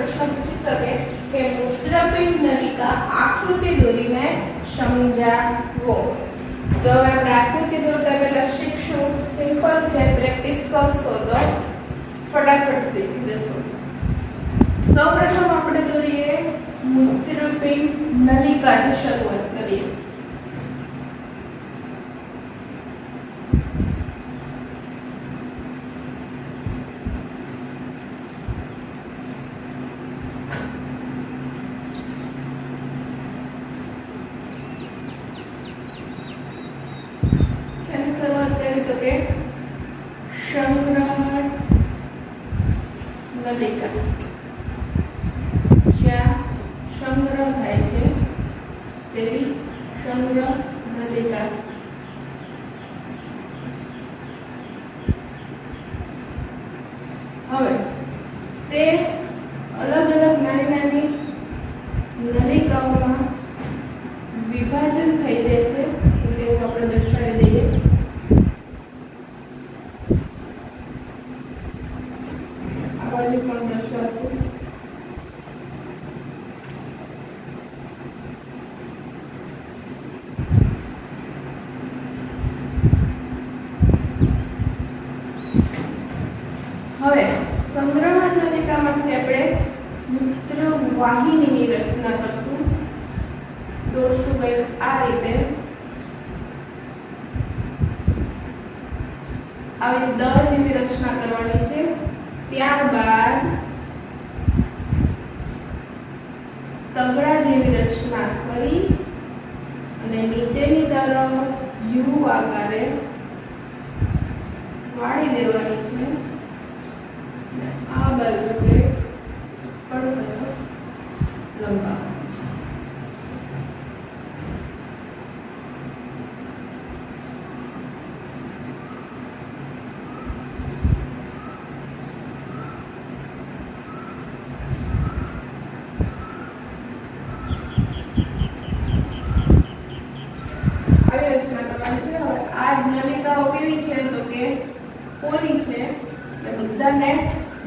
प्रश्न पूछी सके कि मूत्रपिंड नलिका आकृति દોરીને સમજાવો। तो આપણે આકૃતિ દોરતા પહેલા શીખશું। સિમ્પલ છે, પ્રેક્ટિસ કરશો તો ફટાફટ શીખી જશો। સૌપ્રથમ આપણે દોરીએ મૂત્રપિંડ નલિકાથી શરૂઆત કરીએ। तो के संग्रहण नलिका क्या संग्रह थाय छे तेवी संग्रह नलिका। हवे ते अलग अलग नानी नानी नलिकाओमां विभाजन थई जाय छे એટલે આપણે દર્શાવી દઈએ। હવે સંગ્રહણ નલિકામાંથી આપણે મૂત્ર વાહિનીની રચના કરશું। દોરશું કંઈક આ રીતે, આવી દ જેવી રચના કરવાની છે। ત્યારબાદ તગડા જેવી રચના કરી અને નીચેની તરફ યુ આકારે વાળી દેવાની છે। आ बाजू पे पर तरफ लंबावવાની છે। આવી રચના કરવાની છે। હવે આ નલિકાઓ કેવી છે તો કે કોની છે એટલે બધાને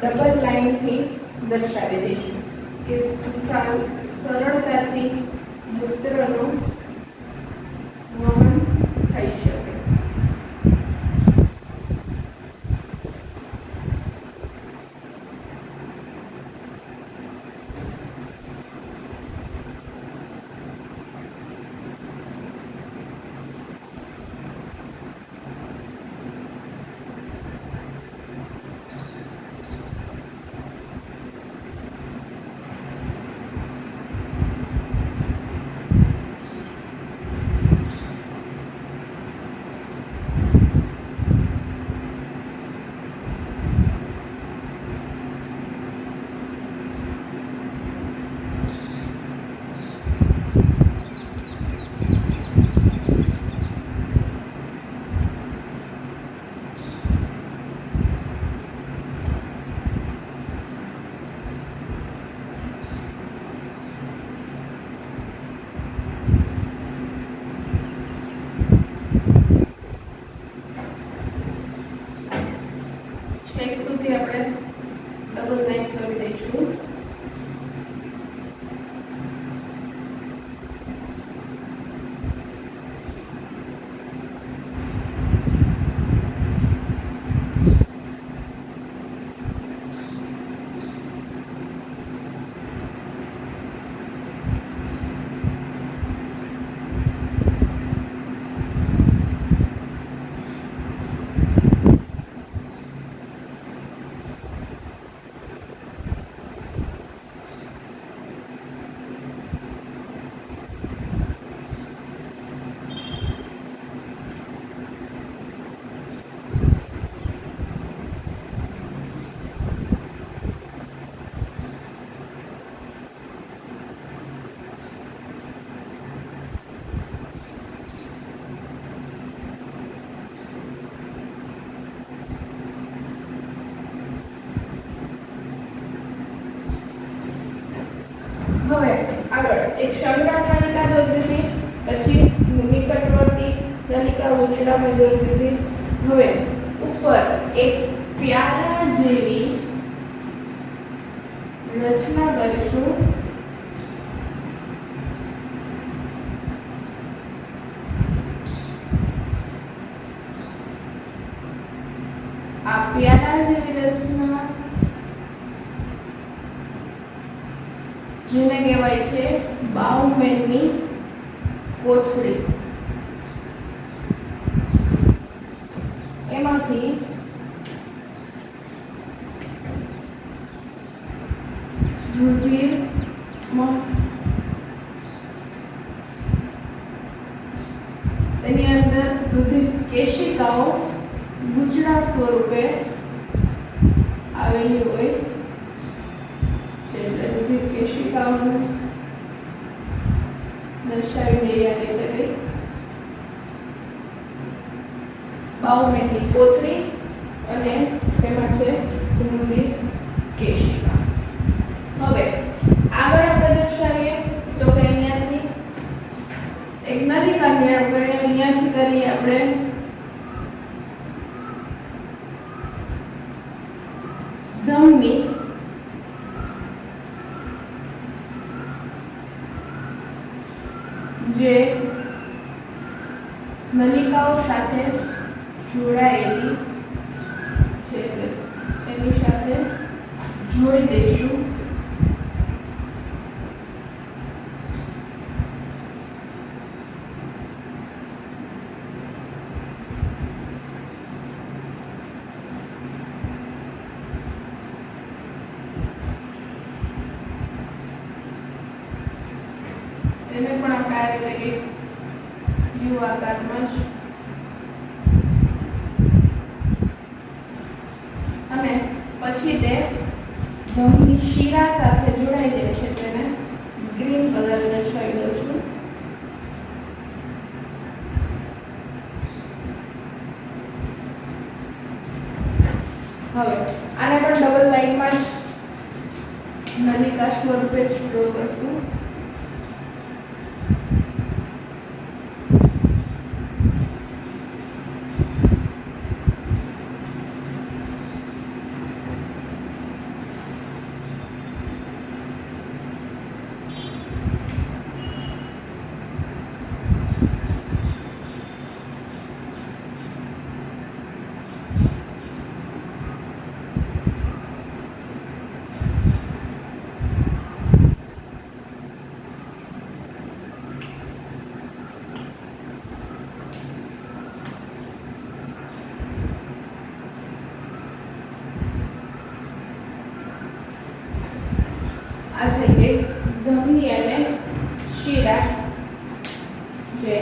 डबल लाइन थी दर्शावी दईशुं के सरलताथी मूत्रનું વહન થઈ શકે। एक સુધી આપણે ડબલ લાઈન કરી દઈશું। હવે આગળ એક સંગ્રહ નલિકા દોરી દીધી, પછી નિકટવર્તી નલિકા ઉજળામાં દોરી દીધી। હવે ઉપર એક પ્યાલા જેવી રચના કરીશું. આ પ્યાલા જેવી રચના જેને કહેવાય છે બાઉમેનની કોથળી. એમાંથી રુધિર તેની અંદર રુધિર કેશિકાઓ ગુચડા સ્વરૂપે આવેલી હોય છે. એટલે રુધિર કેશિકાઓને દર્શાવી દઈએ આ રીતે બાઉમેનની કોથળી અને તેમાં છે રુધિર કેશિકા. હવે આગળ આપણે દર્શાવીએ તો કે અહીંયાથી એક નલિકાની આપણે અહીંયાથી કરીએ આપણે ધમની. જે નલિકાઓ સાથે જોડાયેલી છે એની સાથે જોડી દઈશું. એને પણ આપણે આ રીતે એક યુ આકારમાં જ અને પછી તે ધમની શિરા સાથે જોડાઈ જાય છે. તેને ગ્રીન કલર દર્શાવી દઉં છું. હવે આને પણ ડબલ લાઈનમાં જ નલિકા સ્વરૂપે જ ડ્રો કરશું. આ થઈ ગઈ ધમની અને શિરા જે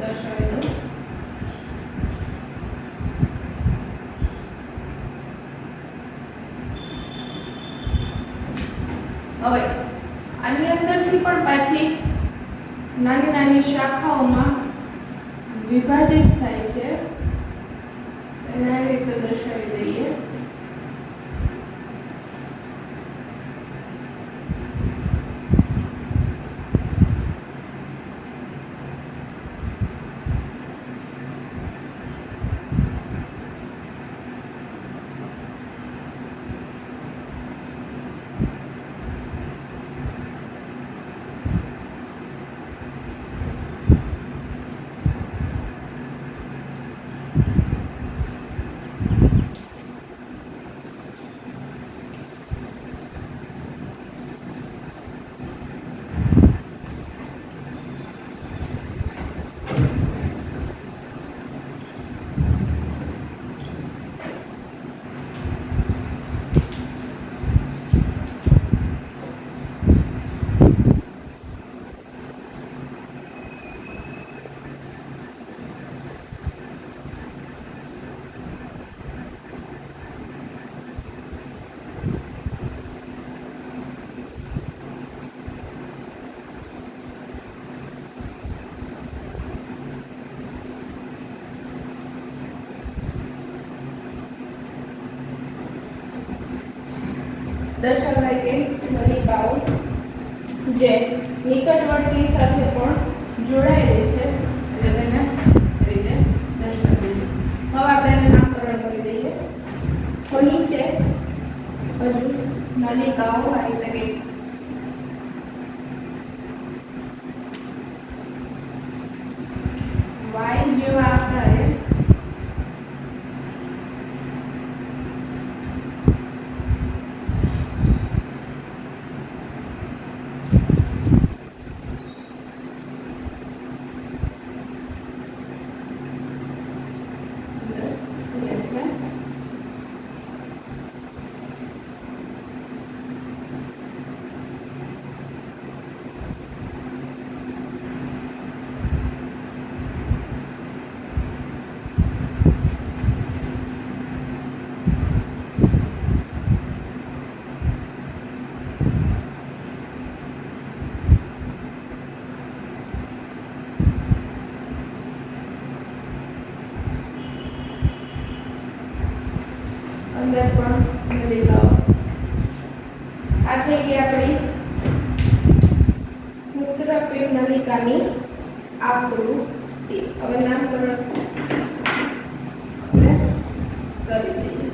દર્શાવી દઉં. હવે આની અંદરથી પણ પાછી નાની નાની શાખાઓમાં વિભાજિત થાય છે. એને આવી રીતે દર્શાવી દઈએ. દર્શાવાય કે નલિકાઓ જે નિકટવર્તી સાથે પણ જોડાયેલી છે એટલે તેને રીતે દર્શાવી દઈએ. હવે આપણે એને નામકરણ કરી દઈએ. તો નીચે હજુ નલિકાઓ આ રીતે કંઈક વાય જેવા આકારે અંદર પણ નલિકાઓ આ થઈ ગઈ આપણી મૂત્રપિંડ નલિકાની આકૃતિ. હવે નામકરણ કરી દઈએ.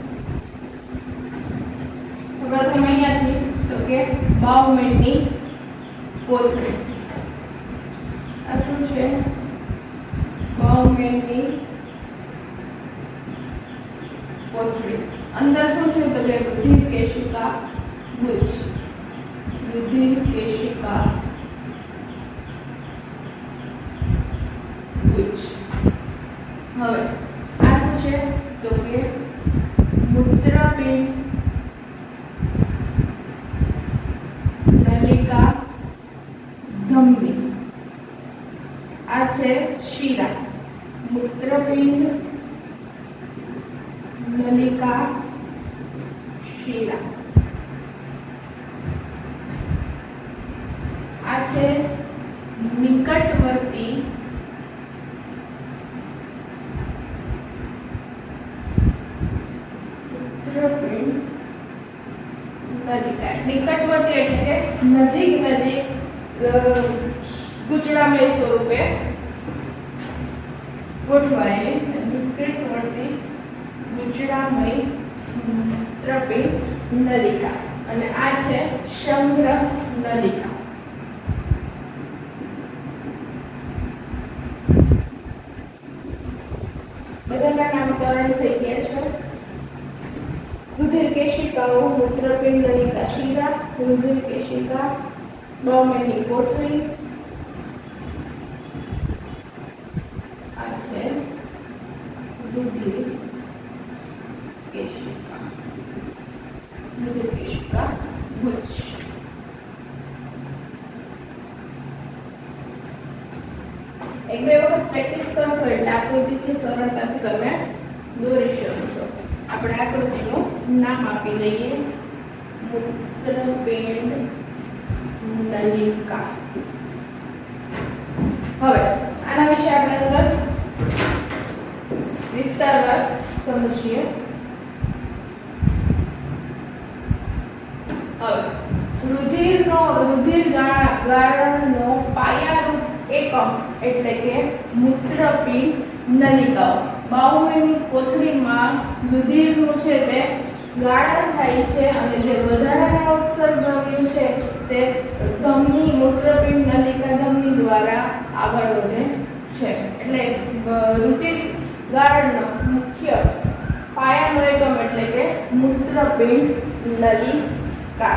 પ્રથમ અહીંયાથી તો કે બાઉમેનની કોથળી. આ શું છે? બાઉમેનની કોથળી. અંદર શું છે તો કે રુધિર કેશિકા ગુચ્છ. રુધિર કેશિકા ગુચ્છ. હવે આ શું છે તો કે મૂત્રપિંડ નલિકા ધમની. આ છે શિરા. મૂત્રપિંડ નલિકા શિરા. આ છે નિકટવર્તી મૂત્રપિંડ નલિકા. નિકટવર્તી એટલે કે નજીક નજીક ગુચડામય સ્વરૂપે ગોઠવાયેલી છે. નિકટવર્તી ગુચડામય મૂત્રપિંડ નલિકા. અને આ છે સંગ્રહ નલિકા. બધાના નામકરણ થઈ ગયા છે. રુધિર કેશિકાઓ, મૂત્રપિંડ નલિકા શિરા, રુધિર કેશિકા, બાઉમેનની કોથળી. આ છે રુધિર કેશિકા. રુધિર કેશિકા ગુચ્છ. એક બે વખત પ્રેક્ટિસ કરો તો એટલે આકૃતિથી સરળતાથી તમે દોરી શકો છો. આપણે આકૃતિનું નામ આપી દઈએ મૂત્રપિંડ નલિકા. હવે આના વિશે આપણે અંદર વિસ્તારવાર સમજીએ. હવે રુધિર ગાળણનો પાયારૂપ એકમ એટલે કે મૂત્રપિંડ નલિકાઓ. બાઉમેનની કોથળીમાં રુધિરનું છે તે ગાળણ થાય છે અને જે વધારાના ઉત્સર્જન છે તે ધમની મૂત્રપિંડ નલિકા ધમની દ્વારા આગળ વધે છે. એટલે રુધિર ગાળણનો મુખ્ય પાયાનો એકમ એટલે કે મૂત્રપિંડ નલિકા.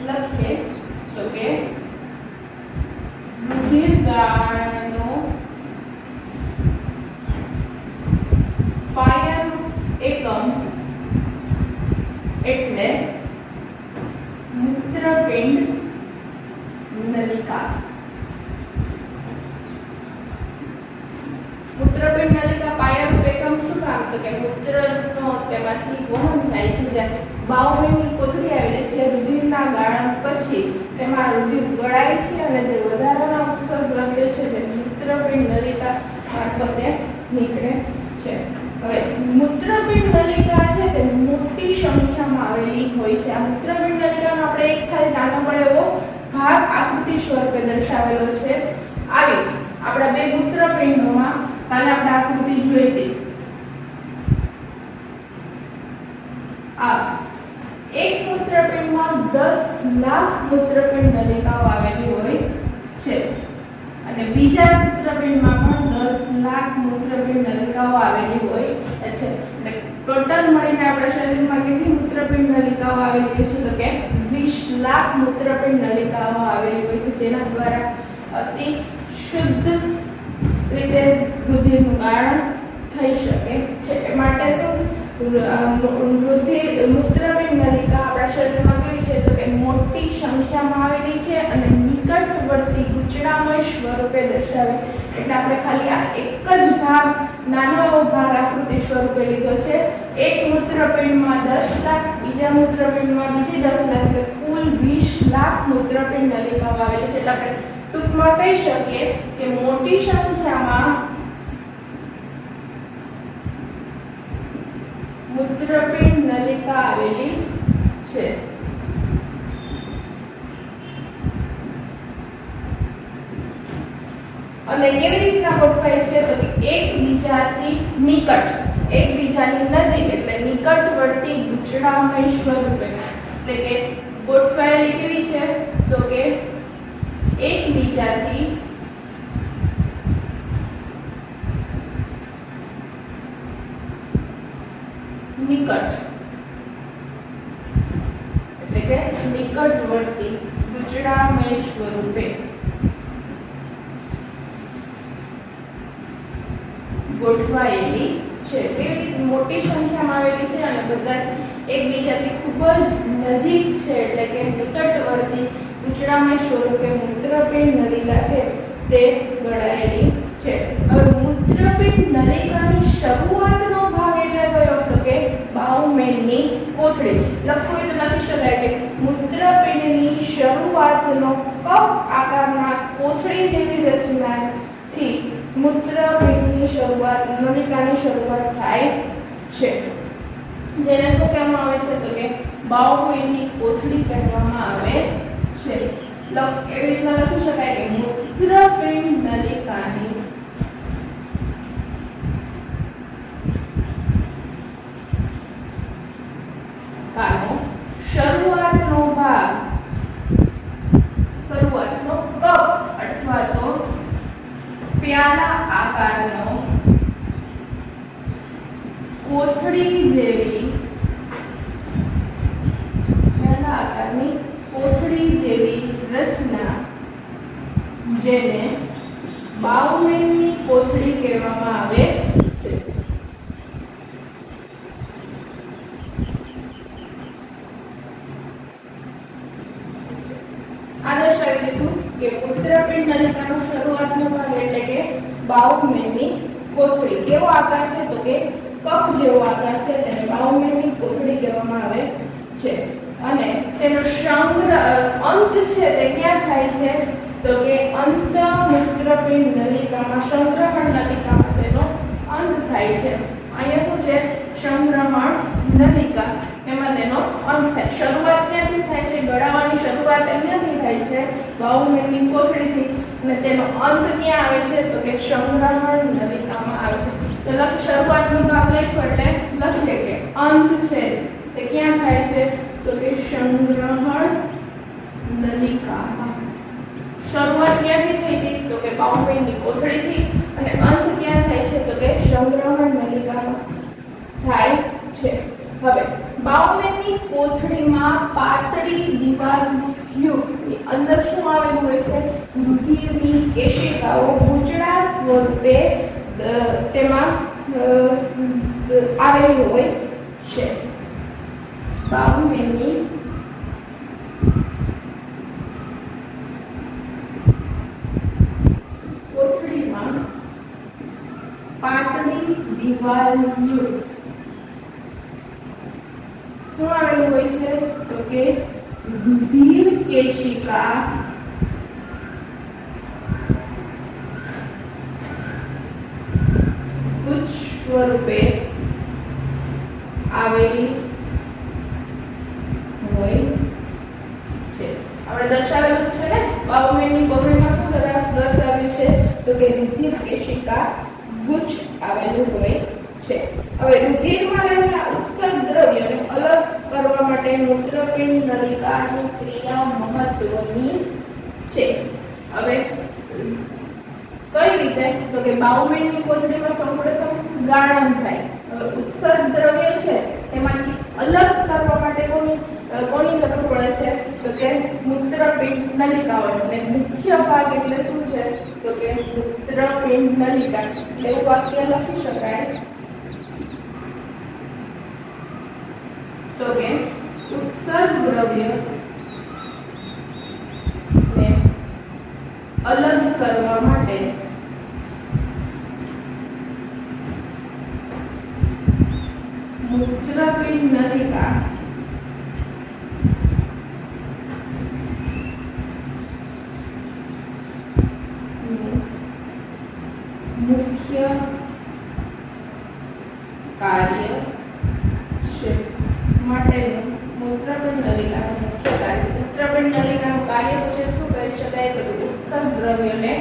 લખીએ તો કે રુધિર ગાળણનો પાયાનો એકમ એટલે મૂત્રપિંડ નલિકા. મૂત્રપિંડ નલિકા પાયારૂપ એકમ શું કામ તો કે મૂત્રનો તેમાંથી વહન થાય છે. જ્યાં બાઉમેનની કોથળી આવેલી છે રુધિરના ગાળણ પછી તેમાં રુધિર ગળાય છે અને જે વધારાના ઉત્સર્ગ દ્રવ્ય છે તે મૂત્રપિંડ નલિકા મારફતે નીકળે છે. હવે મૂત્રપિંડ નલિકા છે તે મોટી સંખ્યામાં આવેલી હોય છે. આ મૂત્રપિંડ નલિકાનો આપણે એક ખાલી નાનો પણ એવો ભાગ આકૃતિ સ્વરૂપે દર્શાવેલો છે. આવી આપણા બે મૂત્રપિંડોમાં કાલે આપણે આકૃતિ જોઈ હતી આ એક મૂત્રપિંડમાં 10 લાખ મૂત્રપિંડ નલિકાઓ આવેલી હોય છે અને બીજા મૂત્રપિંડમાં પણ 10 લાખ મૂત્રપિંડ નલિકાઓ આવેલી હોય છે એટલે ટોટલ મળીને આપણા શરીરમાં કેટલી મૂત્રપિંડ નલિકાઓ આવેલી હોય છે તો કે 20 લાખ મૂત્રપિંડ નલિકાઓ આવેલી હોય છે જેના દ્વારા અતિ શુદ્ધ રીતે રુધિરનું ગાળણ થઈ શકે છે એ માટે તો મૂત્રપિંડ નલિકા આપણા શરીરમાં કેવી છે તો કે મોટી સંખ્યામાં આવેલી છે અને નિકટવર્તી ગુચડામય સ્વરૂપે દર્શાવે એટલે આપણે ખાલી આ એક જ ભાગ નાનો એવો ભાગ આકૃતિ સ્વરૂપે લીધો છે એક મૂત્રપિંડમાં 10 લાખ બીજા મૂત્રપિંડમાં બીજી 10 લાખ એટલે કુલ 20 લાખ મૂત્રપિંડ નલિકાઓ આવેલી છે એટલે આપણે ટૂંકમાં કહી શકીએ કે મોટી સંખ્યામાં મૂત્રપિંડ નલિકા આવેલી છે અને કેવી રીતના ગોઠવાય છે તો એકબીજાથી નિકટ એકબીજાની નજીક એટલે નિકટવર્તી ગુચડામય સ્વરૂપે એટલે કે ગોઠવાયેલી કેવી છે તો કે એકબીજાથી નિકટ એટલે કે નિકટવર્તી ગુચડામય સ્વરૂપે ગોઠવાયેલી છે તેવી મોટી સંખ્યામાં આવેલી છે અને બધા એકબીજાથી ખૂબ જ નજીક છે એટલે કે નિકટવર્તી ગુચડામય સ્વરૂપે મૂત્રપિંડ નલિકા છે તે ગણાયેલી છે હવે મૂત્રપિંડ નલિકાની શરૂઆતનો ભાગ એટલે કયો તો કે બાઉમેનની કોથળી લખવું હોય તો લખી શકાય કે મૂત્રપિંડની શરૂઆતનો કપ આકારના કોથળી જેવી રચનાથી મૂત્રપિંડની શરૂઆત નલિકાની શરૂઆત થાય છે જેને શું કહેવામાં આવે છે તો કે બાઉમેનની કોથળી કહેવામાં આવે છે એવી રીતના લખી શકાય કે મૂત્રપિંડ નલિકાની કાનો શરૂઆતનો ભાગ શરૂઆતનો કપ અથવા તો પ્યાલા આકારનો કોથળી જેવી પ્યાલા આકારની કોથળી જેવી રચના જેને બાઉમેનની કોથળી કહેવામાં આવે છે આ દર્શાવી દીધું કે મૂત્રપિંડ નલિકાનો શરૂઆતનો ભાગ એટલે કે બાઉમેનની કોથળી કેવો આકાર છે તો કે કપ જેવો આકાર છે તેને બાઉમેનની કોથળી કહેવામાં આવે છે અને તેનો સંગ્રહ અંત છે તે ક્યાં થાય છે તો કે અંત મૂત્રપિંડ નલિકામાં સંગ્રહણ નલિકામાં તેનો અંત થાય છે અહીંયા શું છે સંગ્રહણ નલિકા એમાં તેનો અંત થાય શરૂઆત ક્યાંથી થાય છે ગળાવાની શરૂઆત ક્યાંથી થાય છે બાઉમેનની કોથળીથી અને તેનો અંત ક્યાં આવે છે તો કે સંગ્રહણ નલિકામાં આવે છે તો શરૂઆતનો ભાગ લખ્યો એટલે લખીએ કે અંત છે તે ક્યાં થાય છે તો કે સંગ્રહણ નલિકામાં શરૂઆત ક્યાંથી થઈ હતી તો કે બાઉમેનની કોથળીથી અને અંત ક્યાં થાય છે તો કે સંગ્રહણ નલિકામાં થાય છે હવે બાઉમેનની કોથળીમાં પાતળી દિવાલયુક્ત અંદર શું આવેલું હોય છે રુધિરની કેશિકાઓ ગુચડા સ્વરૂપે તેમાં આવેલી હોય છે બાઉમેનની કોથળીમાં પાતળી દિવાલયુક્ત શું આવેલું હોય છે તો કે રુધિર કેશિકા ગુચ્છ સ્વરૂપે આવેલી હોય છે આપણે દર્શાવેલું છે ને બાઉમેનની કોથળીમાં શું દર્શાવ્યું છે તો કે રુધિર કેશિકા ગુચ્છ આવેલું હોય છે. હવે રુધિરમાં રહેલા ઉત્સર્ગ દ્રવ્યોને અલગ કરવા માટે મૂત્રપિંડ નલિકાની ક્રિયા મહત્વની છે. હવે કઈ રીતે? તો કે બાઉમેન્ટની કોથળીમાં સૌપ્રથમ ગાળણ થાય. ઉત્સર્ગ દ્રવ્ય છે એમાંથી અલગ કરવા માટે કોની જરૂર પડે છે? તો કે મૂત્રપિંડ નલિકાઓનો. અને મુખ્ય ભાગ એટલે શું છે? તો કે મૂત્રપિંડ નલિકા. એવું વાક્ય લખી શકાય તો કે ઉત્સર્ગ દ્રવ્ય ને અલગ કરવા માટે મૂત્રપિંડ નલિકા મુખ્ય કાર્ય છે. માટેનું મૂત્રપિંડ નલિકાનું મુખ્ય કાર્ય, મૂત્રપિંડ નલિકાનું કાર્ય પછી શું કરી શકાય? તો ઉત્સર્ગ દ્રવ્યોને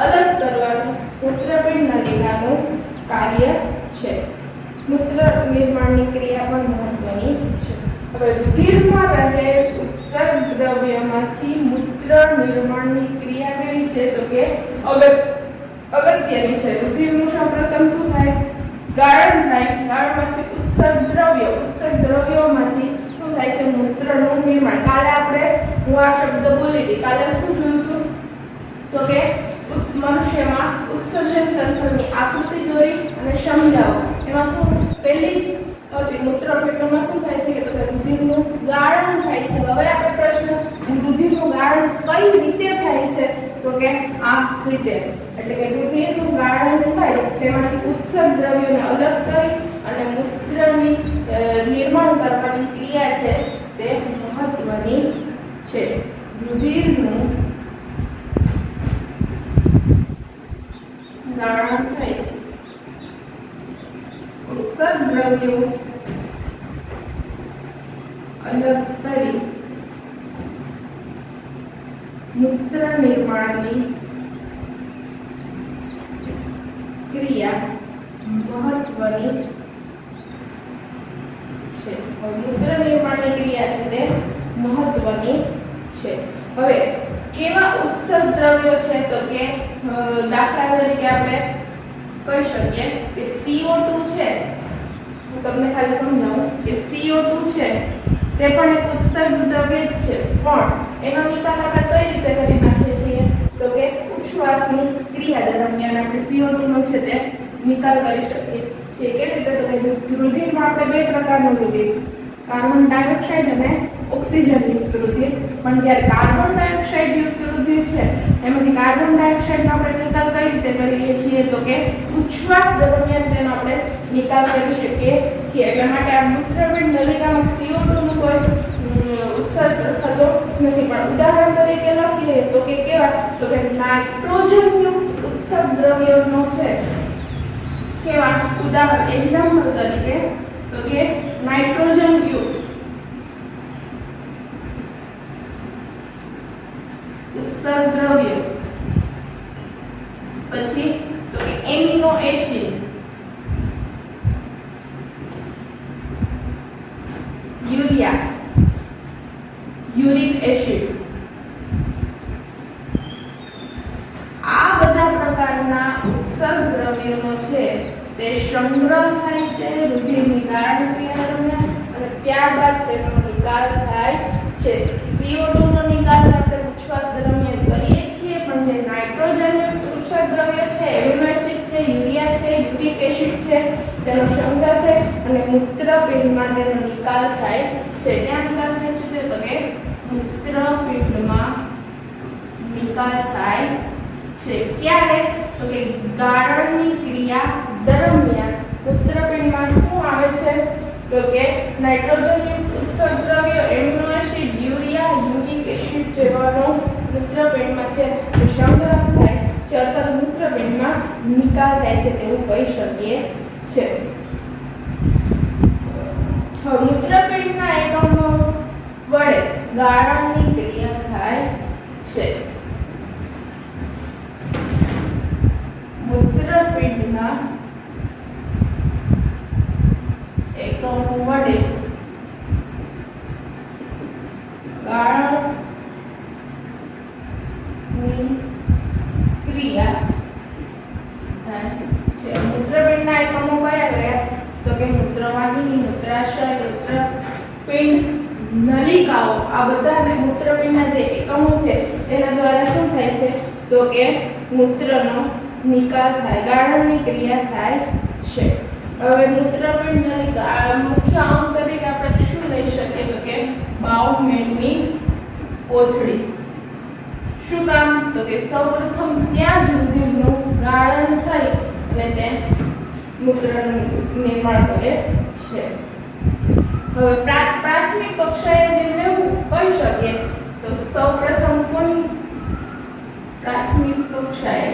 અલગ કરવાનું મૂત્રપિંડ નલિકાનું કાર્ય છે. મૂત્ર નિર્માણની ક્રિયા પણ મહત્વની છે. હવે રુધિરમાં રહે ઉત્સર્ગ દ્રવ્યમાંથી મૂત્ર નિર્માણની ક્રિયા કેવી છે? તો કે અગત્યની છે. રુધિરનું સૌપ્રથમ શું થાય? ગાળણ થાય. ગાળણમાંથી ઉત્સર્ગ દ્રવ્યોમાંથી શું થાય છે? મૂત્રનું નિર્માણ. કાલે હું આ શબ્દ બોલી હતી. કાલે શું જોયું હતું? તો કે મનુષ્યમાં ઉત્સર્જન તંત્રની આકૃતિ દોરી અને સમજાવો. એમાં શું પહેલી જ હતી મૂત્રપિંડમાં શું થાય છે? કે રુધિરનું ગાળણ થાય છે. હવે આપણે પ્રશ્ન, રુધિરનું ગાળણ કઈ રીતે થાય છે? તો કે આ રીતે. એટલે કે રુધિરનું ગાળણ થાય તેમાંથી ઉત્સર્ગ દ્રવ્યોને અલગ કરી અને મૂત્રની નિર્માણ કરવાની ક્રિયા છે તે મહત્વની છે. રુધિરનું ગાળણ થઈ ઉત્સર્ગ દ્રવ્યો અલગ કરી મૂત્ર નિર્માણની ક્રિયા મહત્વની છે. મૂત્ર નિર્માણની ક્રિયા છે તે મહત્વની છે. હવે કેવા ઉત્સર્ગ દ્રવ્યો છે? તો કે દાખલા તરીકે આપણે કહી શકીએ કે CO2 છે. હું તમને ખાલી સમજાવું કે CO2 છે તે પણ એક ઉત્સર્ગ દ્રવ્ય જ છે, પણ એનો નિકાલ આપણે કઈ રીતે કરી નાખીએ છીએ? તો કે ઉચ્છ્વાસની ક્રિયા દરમિયાન આપણે CO2 નો છે તે નિકાલ કરી શકીએ છીએ. કેવી રીતે? તો કે રુધિરમાં આપણે બે પ્રકારનું રુધિર, કાર્બન ડાયોક્સાઇડ અને ઓક્સિજન યુક્ત રુધિર. પણ જ્યારે કાર્બન ડાયોક્સાઇડ યુક્ત રુધિર છે એમાંથી કાર્બન ડાયોક્સાઇડનો આપણે નિકાલ કઈ રીતે કરીએ છીએ? તો કે ઉચ્છ્વાસ દરમિયાન તેનો આપણે નિકાલ કરી શકીએ છીએ. એટલા માટે આ મૂત્રપિંડ નલિકામાં CO2 નું કોઈ ઉત્સર્ગ થતો નથી. પણ ઉદાહરણ તરીકે લખીએ તો કે કેવા? તો કે નાઇટ્રોજન યુક્ત ઉત્સર્ગ દ્રવ્યોનો છે. કેવા? ઉદાહરણ એક્ઝામ્પલ તરીકે તો કે નાઇટ્રોજન યુક્ત ઉત્સર્ગ દ્રવ્ય, પછી તો કે amino acid, urea, uric acid, આ બધા પ્રકારના ઉત્સર્ગ દ્રવ્યોનો છે તે સંગ્રહ થાય છે રુધિરની ગાળણ ક્રિયા દરમિયાન અને ત્યારબાદ તેનો નિકાલ થાય છે. CO2 નો નિકાલ આપણે ઉચ્છ્વાસ દરમિયાન કરીએ છીએ, પણ જે નાઇટ્રોજન ઉત્સર્ગ દ્રવ્ય છે, એમિનો એસિડ છે, યુરિયા છે, યુરિક એસિડ છે, તેનો સંગ્રહ થાય અને મૂત્રપિંડમાં તેનો નિકાલ થાય છે. ક્યાં નિકાલ થાય છે? તો કે મૂત્રપિંડમાં નિકાલ થાય છે. ક્યારે? તો કે ગાળણની ક્રિયા દરમિયાન મૂત્રપિંડમાં શું આવે છે? તો કે નાઇટ્રોજન યુક્ત ઉત્સર્ગ દ્રવ્ય, amino acid, urea, uric acid જેવાનો મૂત્રપિંડમાં છે સંગ્રહ થાય છે અથવા મૂત્રપિંડમાં નિકાલ થાય છે તેવું કહી શકીએ છે. મૂત્રપિંડના એકમો વડે ગાળણની ક્રિયા થાય છે. મૂત્ર મૂત્રપિંડના એકમો વડે ગાળણની ક્રિયા થાય છે. મૂત્રપિંડના એકમો કયા કયા? તો કે મૂત્રવાહિની, મૂત્રાશય, મૂત્રપિંડ, નલિકાઓ, આ બધા મૂત્રપિંડના જે એકમો છે એના દ્વારા શું થાય છે? તો કે મૂત્રનો નિકાલ થાય, ગાળણની ક્રિયા થાય છે. હવે મૂત્રપિંડ નલિકા મુખ્ય અંગ તરીકે આપણે શું લઈ શકીએ? તો કે બાઉમેનની કોથળી. શું કામ? તો કે સૌપ્રથમ ત્યાં જ રુધિરનું ગાળણ થઈ અને તે મૂત્રનું નિર્માણ કરે છે. હવે પ્રાથમિક કક્ષાએ જે લેવું કહી શકીએ તો સૌપ્રથમ કોની પ્રાથમિક કક્ષાએ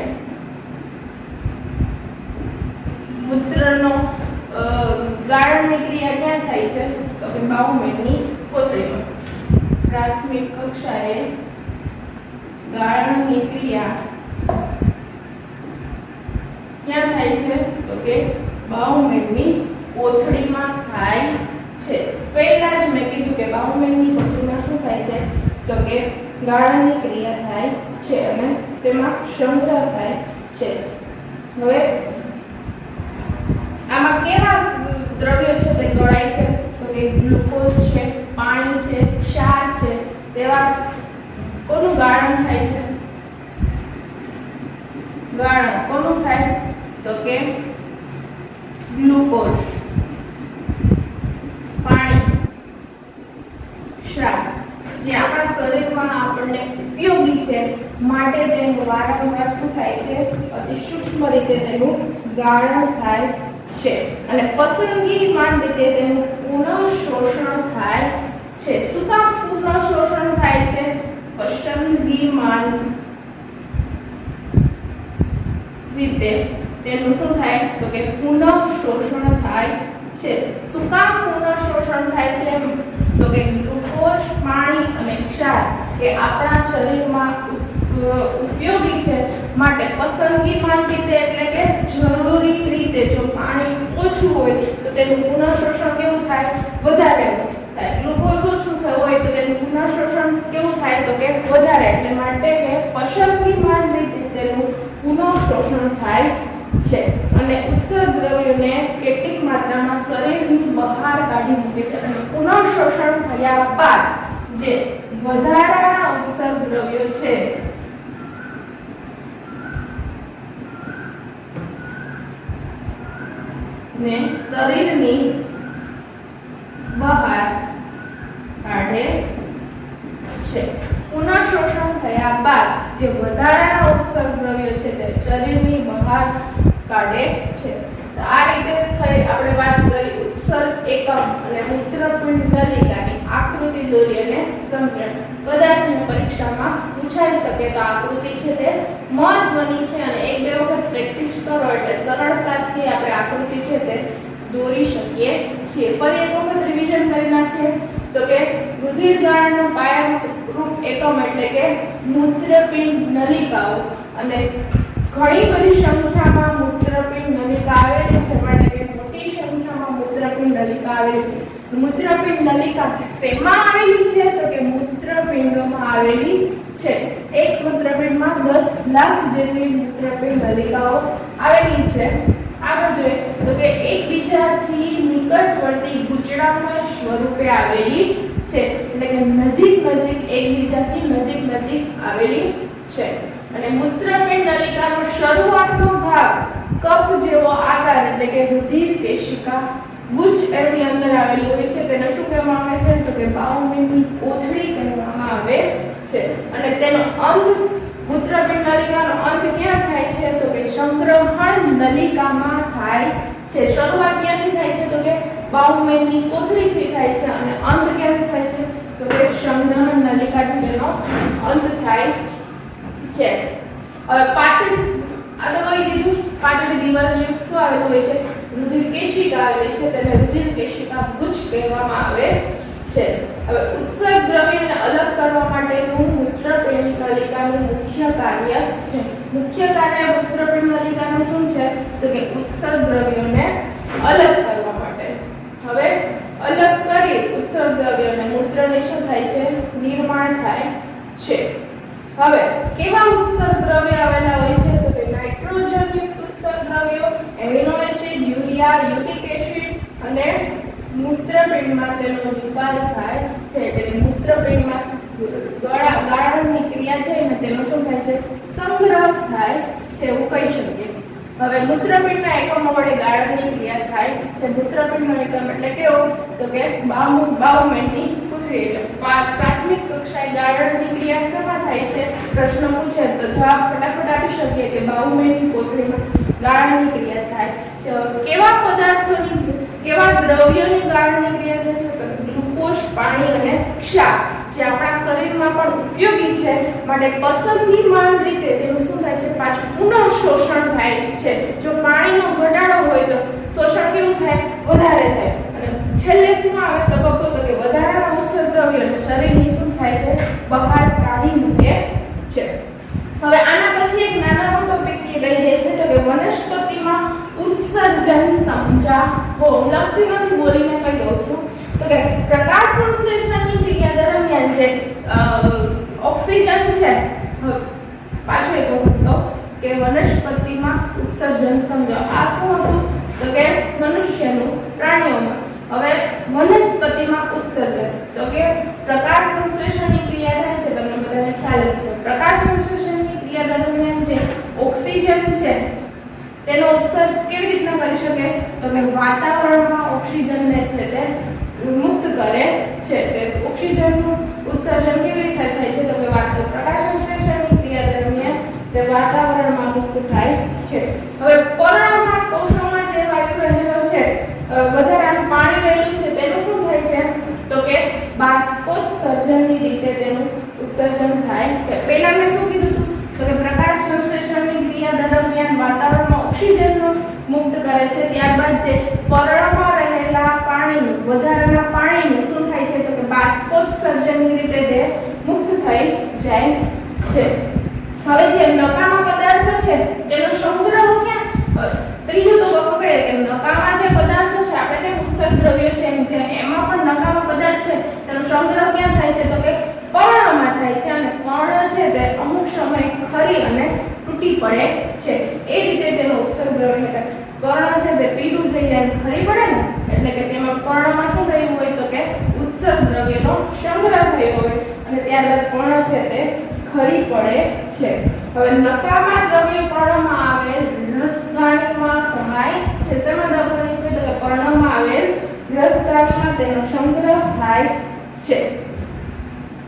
મૂત્રનો ગાળણની ક્રિયા ક્યાં થાય છે? તો કે બાઉમેનની કોથળીમાં. પ્રાથમિક કક્ષાએ ગાળણની ક્રિયા ક્યાં થાય છે? તો કે બાઉમેનની કોથળીમાં થાય છે. પહેલા જ મેં કીધું કે બાઉમેનની કોથળીમાં શું થાય છે? તો કે ગાળણની ક્રિયા થાય છે અને તેમાં સંગ્રહ થાય છે. હવે આમાં કેવા દ્રવ્યો છે તે ગળાય છે? તો કે ગ્લુકોઝ છે, પાણી છે, ક્ષાર છે, તેવા કોનું ગાળણ થાય છે? ગાળણ કોનું થાય? તો કે ગ્લુકોઝ, પાણી, ક્ષાર, જે આપણા શરીરમાં આપણને ઉપયોગી છે માટે તેનું વારંવાર શું થાય છે? અતિ સૂક્ષ્મ રીતે તેનું ગાળણ થાય છે અને પસંદગીમાન રીતે તેનું પુનઃ શોષણ થાય છે. શું કામ પુનઃ શોષણ થાય છે? પસંદગીમાન રીતે તેનું શું થાય? તો કે પુનઃ શોષણ થાય છે. શું કામ પુનઃ શોષણ થાય છે? તો કે ગ્લુકોઝ, પાણી અને ક્ષાર એ આપણા શરીરમાં ઉપયોગી છે માટે પસંદગીમાન રીતે એટલે કે જરૂરી રીતે જો પાણી ઓછું હોય તો તેનું પુનઃ શોષણ કેવું થાય? વધારે થાય. ગ્લુકોઝ ઓછું હોય તો તેનું પુનઃ શોષણ કેવું થાય? તો કે વધારે. એટલે માટે કે પસંદગીમાન રીતે તેનું પુનઃ શોષણ થાય છે અને ઉત્સર્ગ દ્રવ્યોને કેટલીક માત્રામાં શરીરની બહાર કાઢી મૂકે છે અને પુનઃ શોષણ થયા બાદ જે વધારાના ઉત્સર્ગ દ્રવ્યો છે ને શરીરની બહાર કાઢે છે. પુનઃ શોષણ થયા બાદ જે વધારાના ઉત્સર્ગ દ્રવ્યો છે તે શરીરની બહાર કાઢે છે. તો આ રીતે થઈ આપણે વાત કરી ઉત્સર્ગ એકમ અને મૂત્રપિંડ નલિકાની આકૃતિ દોરી અને સમજણ. કદાચ પરીક્ષામાં પૂછાઈ શકે તો આકૃતિ છે તે મહત્વની છે અને એક બે વખત પ્રેક્ટિસ કરો એટલે સરળતાથી આપણે આકૃતિ છે તે દોરી શકીએ છીએ. ફરી એક વખત રિવિઝન કરી નાખીએ તો કે રુધિર ગાળણનો કાયમરૂપ એકમ એટલે કે મૂત્રપિંડ નલિકાઓ અને ઘણી બધી સંખ્યામાં મૂત્રપિંડ નલિકા આવેલી છે માટે કે મોટી સંખ્યામાં મૂત્રપિંડ નલિકા આવેલી છે. મૂત્રપિંડ નલિકા શેમાં આવેલી છે? તો કે મૂત્રપિંડોમાં આવેલી છે. એક મૂત્રપિંડમાં 10 લાખ જેટલી મૂત્રપિંડ નલિકાઓ આવેલી છે. આગળ જોઈએ તો કે એકબીજાથી નિકટવર્તી ગુચડામય સ્વરૂપે આવેલી છે એટલે કે નજીક એકબીજાથી નજીક આવેલી છે અને મૂત્રપિંડ નલિકાનો શરૂઆતનો ભાગ કપ જેવો આકાર એટલે કે રુધિર કેશિકા ગુચ્છ એની અંદર આવેલી હોય છે. તેને શું કહેવામાં આવે છે? તો કે બાઉમેનની કોથળી કહેવામાં આવે છે અને તેનો અંત મૂત્રપિંડ નલિકાનો અંત ક્યાં થાય છે? તો કે સંગ્રહણ નલિકામાં થાય છે. શરૂઆત ક્યાંથી થાય છે? તો કે બાઉમેનની કોથળીથી થાય છે અને અંત ક્યાંથી થાય છે? તો કે સંગ્રહણ નલિકાથી જેનો અંત થાય છે. હવે પાતળી આ તો કઈ દીધું પાતળી દિવાલ જેવું શું આવેલું હોય છે? રુધિર કેશિકા આવેલી છે તેને રુધિર કેશિકા ગુચ્છ કહેવામાં આવે છે. હવે ઉત્સર્ગ દ્રવ્યને અલગ કરવા માટેનું મૂત્રપિંડ નલિકાનું મુખ્ય કાર્ય છે. મુખ્ય કાર્ય મૂત્રપિંડ નલિકાનું શું છે? તો કે ઉત્સર્ગ દ્રવ્યોને અલગ કરવા માટે. હવે અલગ કરી ઉત્સર્ગ દ્રવ્યોને મૂત્રની શું થાય છે? નિર્માણ થાય છે. હવે કેવા ઉત્સર્ગ દ્રવ્યો આવેલા હોય છે? તો કે નાઇટ્રોજન યુક્ત ઉત્સર્ગ દ્રવ્યો, amino acid, urea, uric acid અને મૂત્રપિંડમાં તેનો નિકાલ થાય છે. એટલે મૂત્રપિંડમાં ગાળણની ક્રિયા થઈને તેનો શું થાય છે? સંગ્રહ થાય છે, એવું કહી શકીએ. હવે મૂત્રપિંડના એકમો વડે ગાળણની ક્રિયા થાય છે. મૂત્રપિંડનો એકમ એટલે કેવો? તો કે બાઉમેનની કોથળી. એટલે પ્રાથમિક કક્ષાએ ગાળણની ક્રિયા શેમાં થાય છે? પ્રશ્ન પૂછે તો જવાબ ફટાફટ આપી શકીએ કે બાઉમેનની કોથળીમાં ગાળણની ક્રિયા થાય છે. કેવા પદાર્થોની, કેવા દ્રવ્યોની ગાળણની ક્રિયા થાય છે? તો ગ્લુકોઝ, પાણી અને ક્ષાર, જે આપણા શરીરમાં પણ ઉપયોગી છે, માટે પસંદગીમાન રીતે તેનું શું થાય છે? પાછું પુનઃ શોષણ થાય છે. જો પાણીનો ઘટાડો હોય તો શોષણ કેવું થાય? વધારે થાય. અને છેલ્લે શું આવે તબક્કો? તો કે વધારાના ઉત્સર્ગ દ્રવ્યોને શરીરની શું થાય છે? બહાર કાઢી મૂકે છે. હવે આના પછી એક નાનો ટોપિક લઈ જાય છે, તો કે વનસ્પતિમાં ઉત્સર્જન સમજાવો. લખતી નથી, બોલીને કહી દઉં છું. તો કે પ્રકાશ સંશ્લેષણની ક્રિયા દરમિયાન જે ઓક્સિજન છે, પાછું એક વખત કહું કે વનસ્પતિમાં ઉત્સર્જન સમજાવો. આ શું હતું? તો કે મનુષ્યનું, પ્રાણીઓમાં. હવે વનસ્પતિમાં ઉત્સર્જન, તો કે પ્રકાશ સંશ્લેષણની ક્રિયા થાય છે. તમને બધાને ખ્યાલ જ છે. પ્રકાશ સંશ્લેષણની ક્રિયા દરમિયાન જે ઓક્સિજન છે તેનો ઉત્સર્ગ કેવી રીતના કરી શકે? તો કે વાતાવરણમાં ઓક્સિજનને છે તે મુક્ત કરે છે. તે ઓક્સિજનનું ઉત્સર્જન કેવી રીતે થાય છે? તો કે પ્રકાશ સંશ્લેષણની ક્રિયા દરમિયાન તે વાતાવરણમાં મુક્ત થાય છે. હવે પર્ણમાં કોષોમાં જે વાયુ રહેલો છે, વધારાનું પાણી રહેલું છે, તેનું શું થાય છે? તો કે બાષ્પોત્સર્જનની રીતે તેનું ઉત્સર્જન થાય છે. પહેલા મેં શું કીધું હતું? તો કે પ્રકાશ સંશ્લેષણની ક્રિયા દરમિયાન વાતાવરણમાં ઓક્સિજનનું મુક્ત કરે છે. ત્યારબાદ જે પર્ણમાં રહેલા પાણીનું, વધારાના પાણીનું શું થાય છે? તો કે બાષ્પોત્સર્જનની રીતે તે મુક્ત થઈ જાય છે. હવે જે નકામા પદાર્થો છે તેનો સંગ્રહ ક્યાં? ત્રીજો તબક્કો કહે કે નકામા જે પદાર્થો છે, આપણે જે ઉત્સર્ગ દ્રવ્યો છે એમાં પણ નકામા પદાર્થ છે તેનો સંગ્રહ ક્યાં થાય છે? તો કે પર્ણમાં થાય છે. અને પર્ણ છે તે અમુક સમય ખરી અને તૂટી પડે છે. એ રીતે તેનો ઉત્સર્ગ દ્રવ્ય, પર્ણ છે તે પીળું થઈ જાય, ખરી પડે ને, એટલે કે તેમાં પર્ણમાં શું થયું હોય? તો કે ઉત્સર્ગ દ્રવ્યનો સંગ્રહ થયો હોય અને ત્યારબાદ પર્ણ છે તે ખરી પડે છે. હવે નકામા દ્રવ્ય પર્ણમાં આવેલ રસગાણીમાં સમાય છે. તેમાં દર્શાવાય છે તો કે પર્ણમાં આવેલ રસગાણીમાં તેનો સંગ્રહ થાય છે.